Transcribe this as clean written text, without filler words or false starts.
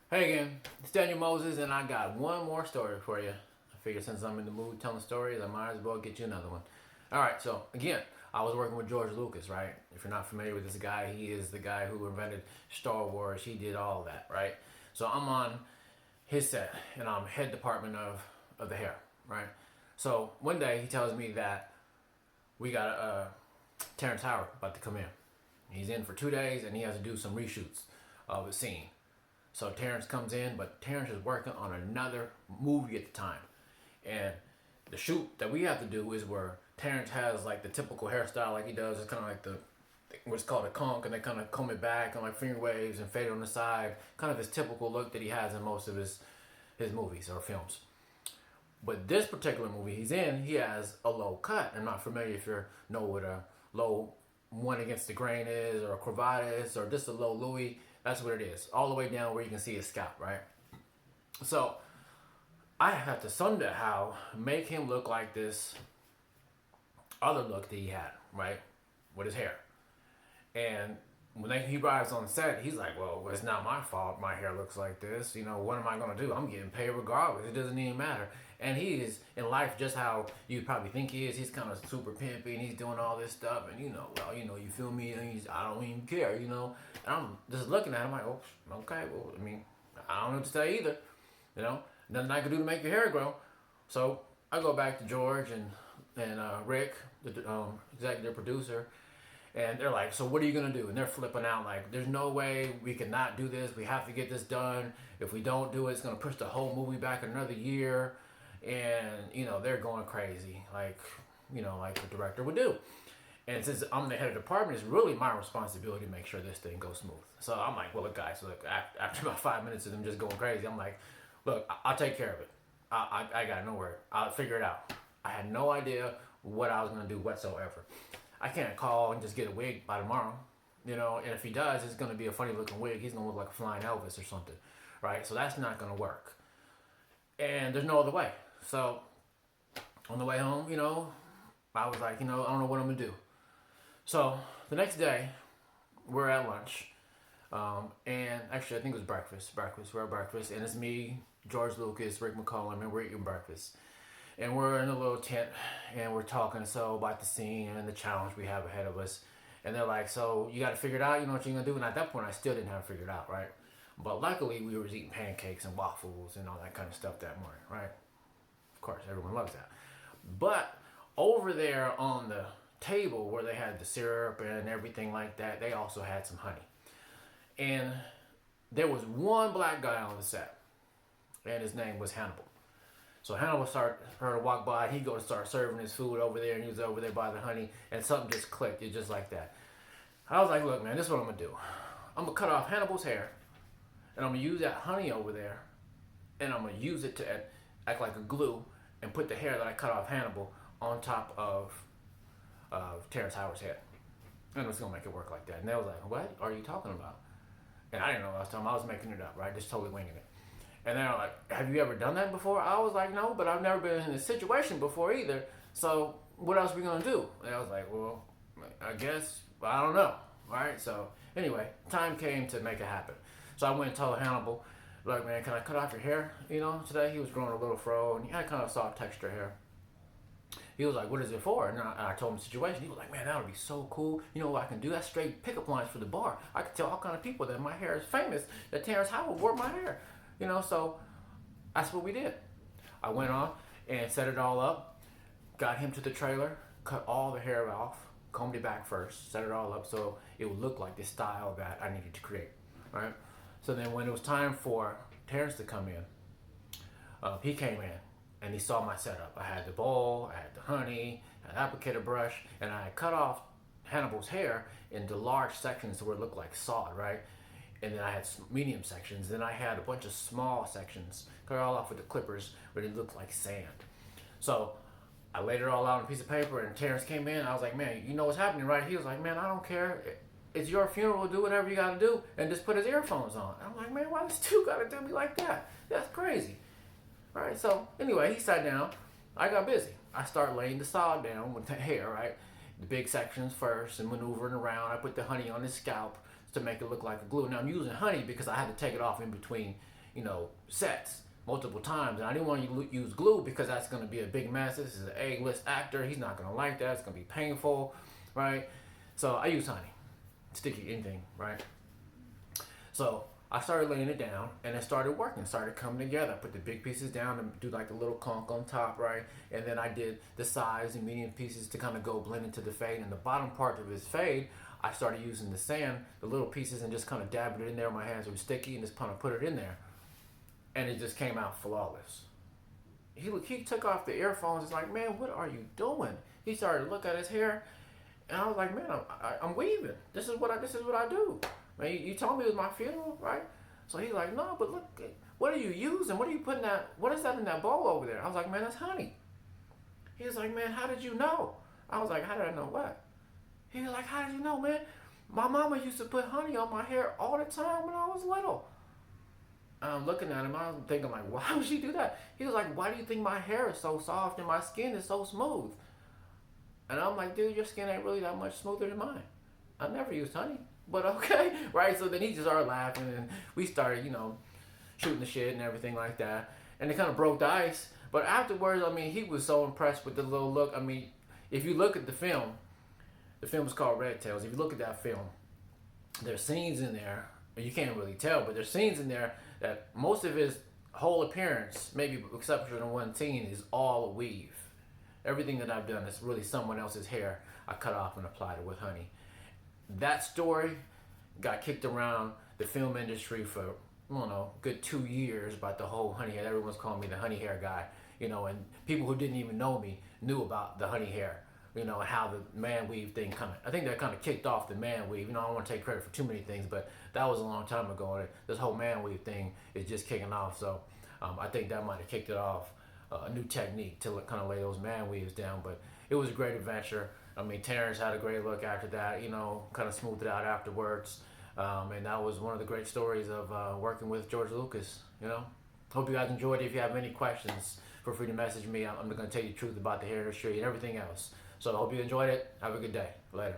Hey again, it's Daniel Moses, and I got one more story for you. I figured since I'm in the mood telling stories, I might as well get you another one. All right, so again, I was working with George Lucas, right? If you're not familiar with this guy, he is the guy who invented Star Wars. He did all of that, right? So I'm on his set, and I'm head department of the hair, right? So one day he tells me that we got Terrence Howard about to come in. He's in for 2 days, and he has to do some reshoots of a scene. So Terrence comes in, but Terrence is working on another movie at the time. And the shoot that we have to do is where Terrence has like the typical hairstyle like he does. It's kind of like what's called a conk, and they kind of comb it back and like finger waves and fade on the side. Kind of his typical look that he has in most of his movies or films. But this particular movie he's in, he has a low cut. I'm not familiar if you know what a low one against the grain is, or a cravat is, or just a low Louis. That's what it is. All the way down where you can see his scalp, right? So I have to somehow make him look like this other look that he had, right? With his hair. And when he arrives on set, he's like, well, it's not my fault my hair looks like this. You know, what am I going to do? I'm getting paid regardless. It doesn't even matter. And he is in life just how you probably think he is. He's kind of super pimpy and he's doing all this stuff. And, you feel me? And I don't even care, And I'm just looking at him like, oh, okay, well, I mean, I don't know what to say either. Nothing I can do to make your hair grow. So I go back to George and Rick, the executive producer, and they're like, so what are you going to do? And they're flipping out like, there's no way we can not do this. We have to get this done. If we don't do it, it's going to push the whole movie back another year. And, they're going crazy like the director would do. And since I'm the head of the department, it's really my responsibility to make sure this thing goes smooth. So I'm like, well, look, guys, after about 5 minutes of them just going crazy, I'm like, look, I'll take care of it. I got no worry. I'll figure it out. I had no idea what I was going to do whatsoever. I can't call and just get a wig by tomorrow, and if he does, it's going to be a funny looking wig. He's going to look like a flying Elvis or something, right? So that's not going to work. And there's no other way. So on the way home, I was like, I don't know what I'm going to do. So the next day, we're at lunch. And actually, I think it was breakfast. We're at breakfast. And it's me, George Lucas, Rick McCollum, and we're eating breakfast. And we're in a little tent and we're talking about the scene and the challenge we have ahead of us. And they're like, so you got to figure it out, you know what you're going to do? And at that point, I still didn't have it figured out, right? But luckily, we were eating pancakes and waffles and all that kind of stuff that morning, right? Of course, everyone loves that. But over there on the table where they had the syrup and everything like that, they also had some honey. And there was one black guy on the set, and his name was Hannibal. So Hannibal started to walk by, and he go to start serving his food over there, and he was over there by the honey, and something just clicked. It's just like that. I was like, look, man, this is what I'm gonna do. I'm gonna cut off Hannibal's hair, and I'm gonna use that honey over there, and I'm gonna use it to act like a glue, and put the hair that I cut off Hannibal on top of Terrence Howard's head. And I was gonna make it work like that. And they was like, what are you talking about? And I didn't know last time. I was making it up, right? Just totally winging it. And they're like, have you ever done that before? I was like, no, but I've never been in this situation before either. So what else are we going to do? And I was like, well, I guess, I don't know. All right. So anyway, time came to make it happen. So I went and told Hannibal, look, man, can I cut off your hair? Today he was growing a little fro and he had kind of soft texture hair. He was like, what is it for? And I told him the situation. He was like, man, that would be so cool. You know what I can do? That's straight pickup lines for the bar. I could tell all kind of people that my hair is famous, that Terrence Howard wore my hair. So that's what we did. I went on and set it all up, got him to the trailer, cut all the hair off, combed it back first, set it all up so it would look like the style that I needed to create, right? So then when it was time for Terrence to come in, he came in and he saw my setup. I had the bowl, I had the honey, I had an applicator brush, and I had cut off Hannibal's hair into large sections where it looked like sod, right? And then I had medium sections. Then I had a bunch of small sections, cut it all off with the clippers, where it looked like sand. So I laid it all out on a piece of paper, and Terrence came in. I was like, man, you know what's happening, right? He was like, man, I don't care. It's your funeral. Do whatever you got to do, and just put his earphones on. I'm like, man, why does two got to do me like that? That's crazy. All right. So anyway, he sat down. I got busy. I started laying the sod down with the hair, right? The big sections first, and maneuvering around. I put the honey on his scalp to make it look like a glue. Now I'm using honey because I had to take it off in between sets multiple times, and I didn't want to use glue because that's going to be a big mess. This is an A-list actor. He's not going to like that. It's going to be painful, right? So I use honey, sticky, anything, right? So I started laying it down, and it started working. It started coming together. I put the big pieces down and do like the little conch on top, right? And then I did the size and medium pieces to kind of go blend into the fade. And the bottom part of his fade, I started using the sand, the little pieces, and just kind of dabbed it in there. My hands were sticky, and just kind of put it in there. And it just came out flawless. He took off the earphones. He's like, man, what are you doing? He started to look at his hair, and I was like, man, I'm weaving. This is what I do. Man, you told me it was my funeral, right? So he's like, no, but look, what are you using? What are you putting that? What is that in that bowl over there? I was like, man, that's honey. He was like, man, how did you know? I was like, how did I know what? He was like, how did you know, man? My mama used to put honey on my hair all the time when I was little. I'm looking at him, I'm thinking like, why would she do that? He was like, why do you think my hair is so soft and my skin is so smooth? And I'm like, dude, your skin ain't really that much smoother than mine. I never used honey, but okay, right? So then he just started laughing, and we started, shooting the shit and everything like that. And it kind of broke the ice. But afterwards, I mean, he was so impressed with the little look. I mean, if you look at the film is called Red Tails. If you look at that film, there's scenes in there, you can't really tell, but there's scenes in there that most of his whole appearance, maybe except for the one scene, is all a weave. Everything that I've done is really someone else's hair. I cut off and applied it with honey. That story got kicked around the film industry for, I don't know, good 2 years about the whole honey hair. Everyone's calling me the honey hair guy, and people who didn't even know me knew about the honey hair, and how the man weave thing I think that kind of kicked off the man weave. I don't want to take credit for too many things, but that was a long time ago. And this whole man weave thing is just kicking off. So I think that might have kicked it off, a new technique to kind of lay those man weaves down. But it was a great adventure. I mean, Terrence had a great look after that, kind of smoothed it out afterwards. And that was one of the great stories of working with George Lucas, Hope you guys enjoyed it. If you have any questions, feel free to message me. I'm going to tell you the truth about the hair industry and everything else. So I hope you enjoyed it. Have a good day. Later.